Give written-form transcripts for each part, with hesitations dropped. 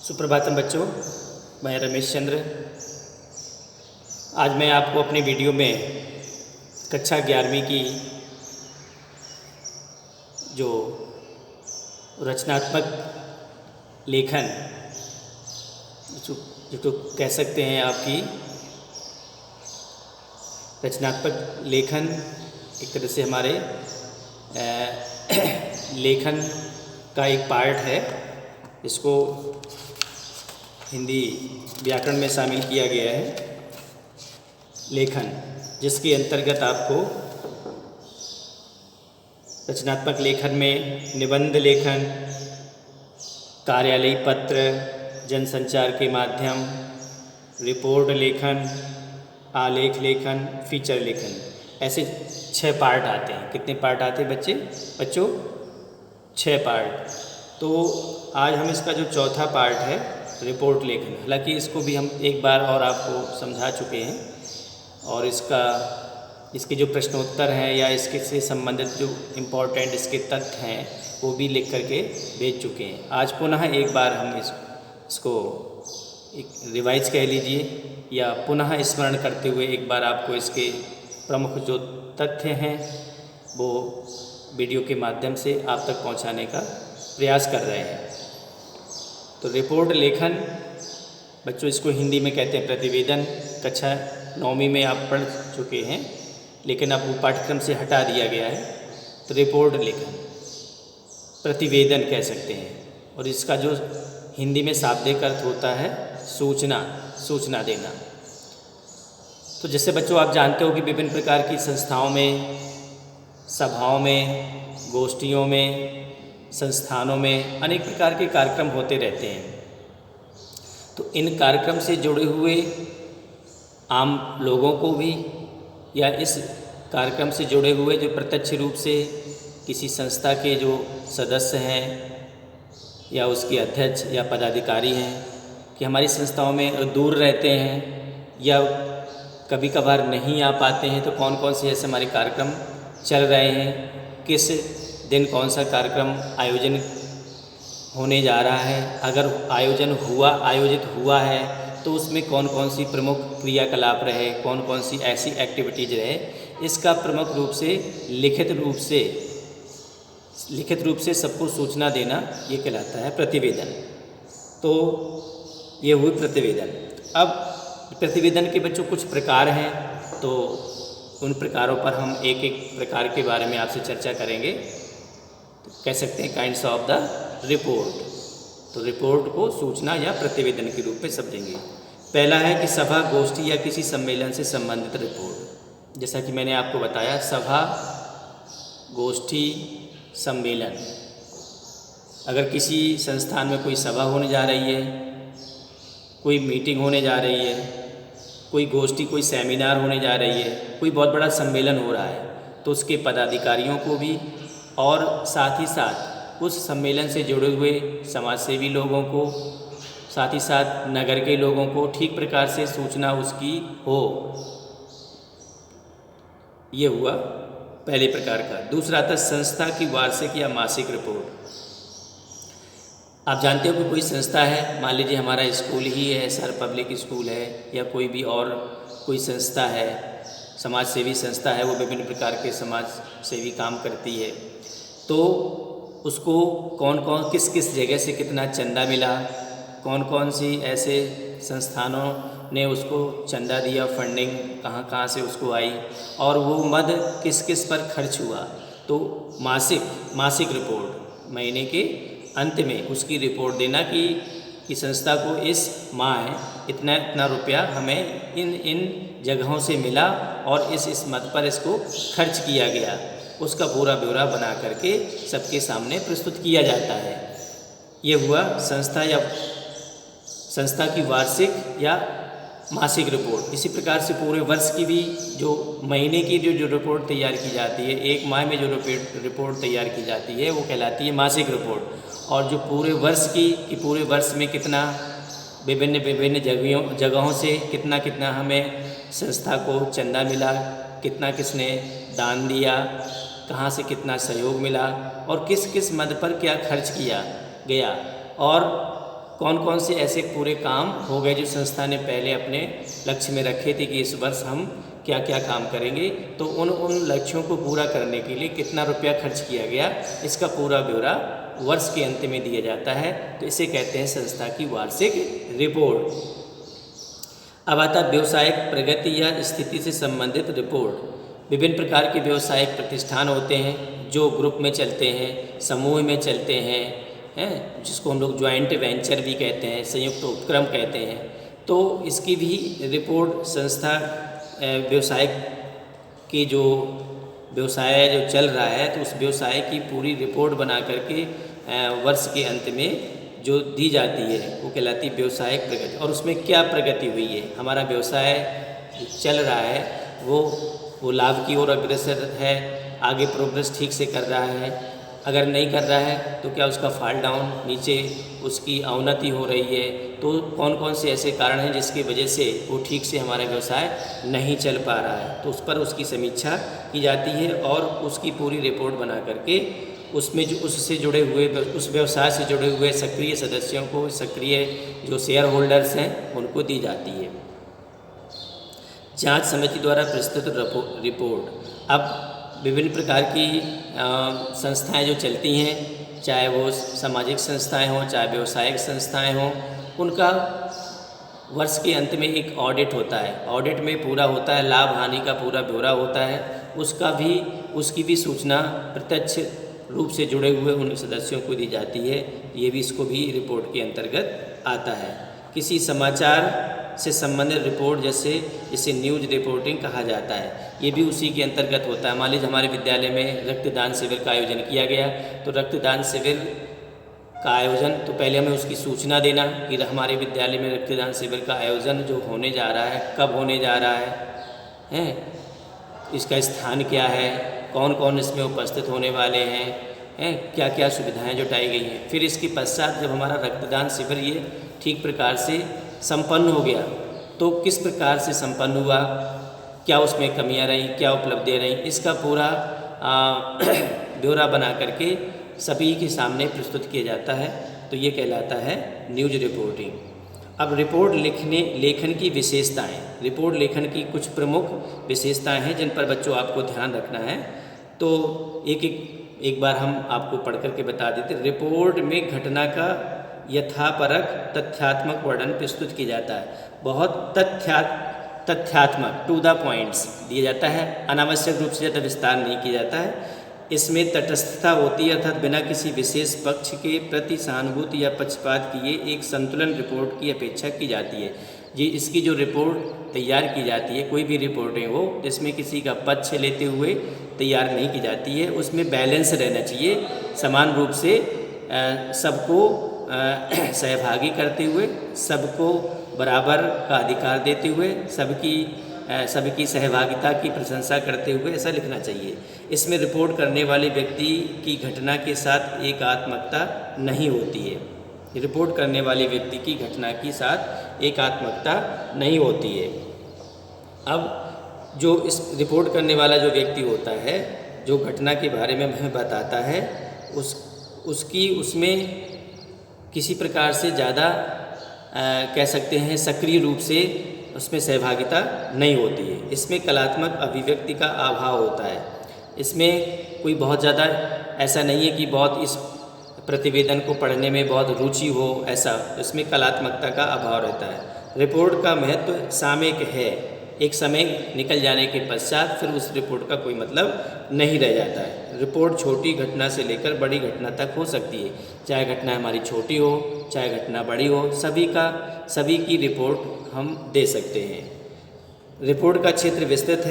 सुप्रभातम बच्चों, मैं रमेश चंद्र। आज मैं आपको अपने वीडियो में कक्षा 11वीं की जो रचनात्मक लेखन जो कह सकते हैं आपकी रचनात्मक लेखन एक तरह से हमारे लेखन का एक पार्ट है। इसको हिंदी व्याकरण में शामिल किया गया है लेखन, जिसके अंतर्गत आपको रचनात्मक लेखन में निबंध लेखन, कार्यालयी पत्र, जनसंचार के माध्यम, रिपोर्ट लेखन, आलेख लेखन, फीचर लेखन, ऐसे 6 पार्ट आते हैं। कितने पार्ट आते हैं बच्चों? 6 पार्ट। तो आज हम इसका जो चौथा पार्ट है रिपोर्ट लेखन, हालांकि इसको भी हम एक बार और आपको समझा चुके हैं और इसके जो प्रश्नोत्तर हैं या इसके से संबंधित जो इम्पोर्टेंट इसके तथ्य हैं वो भी लिख करके भेज चुके हैं। आज पुनः एक बार हम इसको एक रिवाइज कह लीजिए या पुनः स्मरण करते हुए एक बार आपको इसके प्रमुख जो तथ्य हैं वो वीडियो के माध्यम से आप तक पहुंचाने का प्रयास कर रहे हैं। तो रिपोर्ट लेखन बच्चों, इसको हिंदी में कहते हैं प्रतिवेदन। कक्षा 9वीं में आप पढ़ चुके हैं, लेकिन अब वो पाठ्यक्रम से हटा दिया गया है। तो रिपोर्ट लेखन प्रतिवेदन कह सकते हैं, और इसका जो हिंदी में शाब्दिक अर्थ होता है सूचना देना। तो जैसे बच्चों आप जानते हो कि विभिन्न प्रकार की संस्थाओं में, सभाओं में, गोष्ठियों में, संस्थानों में अनेक प्रकार के कार्यक्रम होते रहते हैं। तो इन कार्यक्रम से जुड़े हुए आम लोगों को भी या इस कार्यक्रम से जुड़े हुए जो प्रत्यक्ष रूप से किसी संस्था के जो सदस्य हैं या उसके अध्यक्ष या पदाधिकारी हैं कि हमारी संस्थाओं में दूर रहते हैं या कभी कभार नहीं आ पाते हैं, तो कौन कौन से ऐसे हमारे कार्यक्रम चल रहे हैं, किस दिन कौन सा कार्यक्रम आयोजन होने जा रहा है, अगर आयोजित हुआ है तो उसमें कौन कौन सी प्रमुख क्रियाकलाप रहे, कौन कौन सी ऐसी एक्टिविटीज़ रहे, इसका प्रमुख रूप से लिखित रूप से सबको सूचना देना ये कहलाता है प्रतिवेदन। तो ये हुई प्रतिवेदन। अब प्रतिवेदन के बच्चों कुछ प्रकार हैं, तो उन प्रकारों पर हम एक एक प्रकार के बारे में आपसे चर्चा करेंगे। तो कह सकते हैं काइंड्स ऑफ द रिपोर्ट। तो रिपोर्ट को सूचना या प्रतिवेदन के रूप में समझेंगे। पहला है कि सभा, गोष्ठी या किसी सम्मेलन से संबंधित रिपोर्ट। जैसा कि मैंने आपको बताया, सभा, गोष्ठी, सम्मेलन। अगर किसी संस्थान में कोई सभा होने जा रही है, कोई मीटिंग होने जा रही है, कोई गोष्ठी, कोई सेमिनार होने जा रही है, कोई बहुत बड़ा सम्मेलन हो रहा है, तो उसके पदाधिकारियों को भी और साथ ही साथ उस सम्मेलन से जुड़े हुए समाजसेवी लोगों को, साथ ही साथ नगर के लोगों को ठीक प्रकार से सूचना उसकी हो। ये हुआ पहले प्रकार का। दूसरा था संस्था की वार्षिक या मासिक रिपोर्ट। आप जानते हो कि कोई संस्था है, मान लीजिए हमारा स्कूल ही है, सर पब्लिक स्कूल है, या कोई भी और कोई संस्था है, समाज सेवी संस्था है, वो विभिन्न प्रकार के समाज सेवी काम करती है। तो उसको किस किस जगह से कितना चंदा मिला, कौन कौन सी ऐसे संस्थानों ने उसको चंदा दिया, फंडिंग कहाँ से उसको आई, और वो मद किस किस पर खर्च हुआ। तो मासिक रिपोर्ट, महीने के अंत में उसकी रिपोर्ट देना कि संस्था को इस माह इतना रुपया हमें इन जगहों से मिला और इस मद पर इसको खर्च किया गया। उसका पूरा ब्यौरा बना करके सबके सामने प्रस्तुत किया जाता है। ये हुआ संस्था की वार्षिक या मासिक रिपोर्ट। इसी प्रकार से पूरे वर्ष की भी जो महीने की जो रिपोर्ट तैयार की जाती है, एक माह में जो रिपोर्ट तैयार की जाती है वो कहलाती है मासिक रिपोर्ट। और जो पूरे वर्ष की पूरे वर्ष में कितना विभिन्न जगहों से कितना हमें संस्था को चंदा मिला, कितना किसने दान दिया, कहाँ से कितना सहयोग मिला और किस किस मद पर क्या खर्च किया गया, और कौन कौन से ऐसे पूरे काम हो गए जो संस्था ने पहले अपने लक्ष्य में रखे थे कि इस वर्ष हम क्या क्या काम करेंगे, तो उन लक्ष्यों को पूरा करने के लिए कितना रुपया खर्च किया गया, इसका पूरा ब्यौरा वर्ष के अंत में दिया जाता है। तो इसे कहते हैं संस्था की वार्षिक रिपोर्ट। अब आता है व्यवसायिक प्रगति या स्थिति से संबंधित रिपोर्ट। विभिन्न प्रकार के व्यवसायिक प्रतिष्ठान होते हैं जो ग्रुप में चलते हैं, समूह में चलते हैं, जिसको हम लोग ज्वाइंट वेंचर भी कहते हैं, संयुक्त उपक्रम कहते हैं। तो इसकी भी रिपोर्ट संस्था व्यवसाय की जो व्यवसाय जो चल रहा है तो उस व्यवसाय की पूरी रिपोर्ट बना करके वर्ष के अंत में जो दी जाती है वो कहलाती है व्यवसायिक प्रगति। और उसमें क्या प्रगति हुई है, हमारा व्यवसाय चल रहा है वो लाभ की ओर अग्रसर है, आगे प्रोग्रेस ठीक से कर रहा है, अगर नहीं कर रहा है तो क्या उसका फॉल डाउन, नीचे उसकी अवनति हो रही है, तो कौन कौन से ऐसे कारण हैं जिसकी वजह से वो ठीक से हमारा व्यवसाय नहीं चल पा रहा है, तो उस पर उसकी समीक्षा की जाती है और उसकी पूरी रिपोर्ट बना करके उसमें जो उससे जुड़े हुए उस व्यवसाय से जुड़े हुए सक्रिय सदस्यों को, सक्रिय जो शेयर होल्डर्स हैं उनको दी जाती है। जांच समिति द्वारा प्रस्तुत रिपोर्ट। अब विभिन्न प्रकार की संस्थाएं जो चलती हैं, चाहे वो सामाजिक संस्थाएं हों, चाहे व्यवसायिक संस्थाएं हों, उनका वर्ष के अंत में एक ऑडिट होता है। ऑडिट में पूरा होता है लाभ हानि का पूरा ब्यौरा होता है, उसकी भी सूचना प्रत्यक्ष रूप से जुड़े हुए उन सदस्यों को दी जाती है। ये भी इसको भी रिपोर्ट के अंतर्गत आता है। किसी समाचार से संबंधित रिपोर्ट जैसे इसे न्यूज रिपोर्टिंग कहा जाता है, ये भी उसी के अंतर्गत होता है। मान लीजिए हमारे विद्यालय में रक्तदान शिविर का आयोजन किया गया, तो रक्तदान शिविर का आयोजन तो पहले हमें उसकी सूचना देना कि हमारे विद्यालय में रक्तदान शिविर का आयोजन जो होने जा रहा है, कब होने जा रहा है, इसका स्थान क्या है, कौन कौन इसमें उपस्थित होने वाले हैं, क्या क्या सुविधाएं जुटाई गई हैं। फिर इसके पश्चात जब हमारा रक्तदान शिविर ये ठीक प्रकार से संपन्न हो गया तो किस प्रकार से संपन्न हुआ, क्या उसमें कमियां रहीं, क्या उपलब्धियां रहीं, इसका पूरा ब्यौरा बना करके सभी के सामने प्रस्तुत किया जाता है। तो ये कहलाता है न्यूज रिपोर्टिंग। अब रिपोर्ट लेखन की विशेषताएं। रिपोर्ट लेखन की कुछ प्रमुख विशेषताएं हैं जिन पर बच्चों आपको ध्यान रखना है। तो एक बार हम आपको पढ़ करके बता देते। रिपोर्ट में घटना का यथापरक तथ्यात्मक वर्णन प्रस्तुत किया जाता है। बहुत तथ्यात्मक टू द पॉइंट्स दिया जाता है, अनावश्यक रूप से ज़्यादा विस्तार नहीं किया जाता है। इसमें तटस्थता होती है, अर्थात बिना किसी विशेष पक्ष के प्रति सहानुभूति या पक्षपात किए एक संतुलन रिपोर्ट की अपेक्षा की जाती है। ये इसकी जो रिपोर्ट तैयार की जाती है, कोई भी रिपोर्टें हो जिसमें किसी का पक्ष लेते हुए तैयार नहीं की जाती है, उसमें बैलेंस रहना चाहिए, समान रूप से सबको सहभागी करते हुए, सबको बराबर का अधिकार देते हुए, सबकी सहभागिता की प्रशंसा करते हुए ऐसा लिखना चाहिए। इसमें रिपोर्ट करने वाले व्यक्ति की घटना के साथ एकात्मकता नहीं होती है। रिपोर्ट करने वाले व्यक्ति की घटना के साथ एकात्मकता नहीं होती है। अब जो इस रिपोर्ट करने वाला जो व्यक्ति होता है, जो घटना के बारे में हमें बताता है, उसमें किसी प्रकार से ज़्यादा कह सकते हैं सक्रिय रूप से उसमें सहभागिता नहीं होती है। इसमें कलात्मक अभिव्यक्ति का अभाव होता है। इसमें कोई बहुत ज़्यादा ऐसा नहीं है कि बहुत इस प्रतिवेदन को पढ़ने में बहुत रुचि हो, ऐसा इसमें कलात्मकता का अभाव रहता है। रिपोर्ट का महत्व सामयिक है, एक समय निकल जाने के पश्चात फिर उस रिपोर्ट का कोई मतलब नहीं रह जाता है। रिपोर्ट छोटी घटना से लेकर बड़ी घटना तक हो सकती है, चाहे घटना हमारी छोटी हो चाहे घटना बड़ी हो, सभी की रिपोर्ट हम दे सकते हैं। रिपोर्ट का क्षेत्र विस्तृत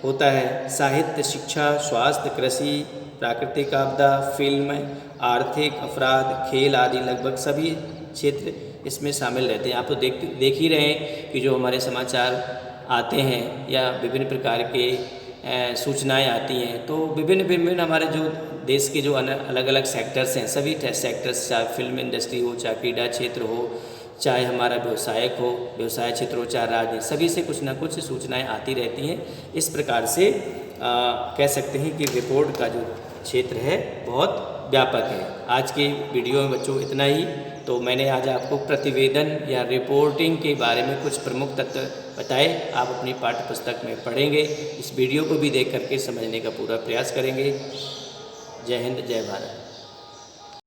होता है। साहित्य, शिक्षा, स्वास्थ्य, कृषि, प्राकृतिक आपदा, फिल्म, आर्थिक, अपराध, खेल आदि लगभग सभी क्षेत्र इसमें शामिल रहते हैं। आप तो देख ही रहे हैं कि जो हमारे समाचार आते हैं या विभिन्न प्रकार के सूचनाएं आती हैं, तो विभिन्न हमारे जो देश के जो अलग अलग सेक्टर्स हैं, सभी सेक्टर्स, चाहे फिल्म इंडस्ट्री हो, चाहे क्रीड़ा क्षेत्र हो, चाहे हमारा व्यवसाय क्षेत्र हो, चाहे राजनीति, सभी से कुछ ना कुछ सूचनाएं आती रहती हैं। इस प्रकार से कह सकते हैं कि रिपोर्ट का जो क्षेत्र है बहुत व्यापक है। आज के वीडियो में बच्चों इतना ही। तो मैंने आज आपको प्रतिवेदन या रिपोर्टिंग के बारे में कुछ प्रमुख तत्व बताए, आप अपनी पाठ्य पुस्तक में पढ़ेंगे। इस वीडियो को भी देख करके समझने का पूरा प्रयास करेंगे। जय हिंद, जय भारत।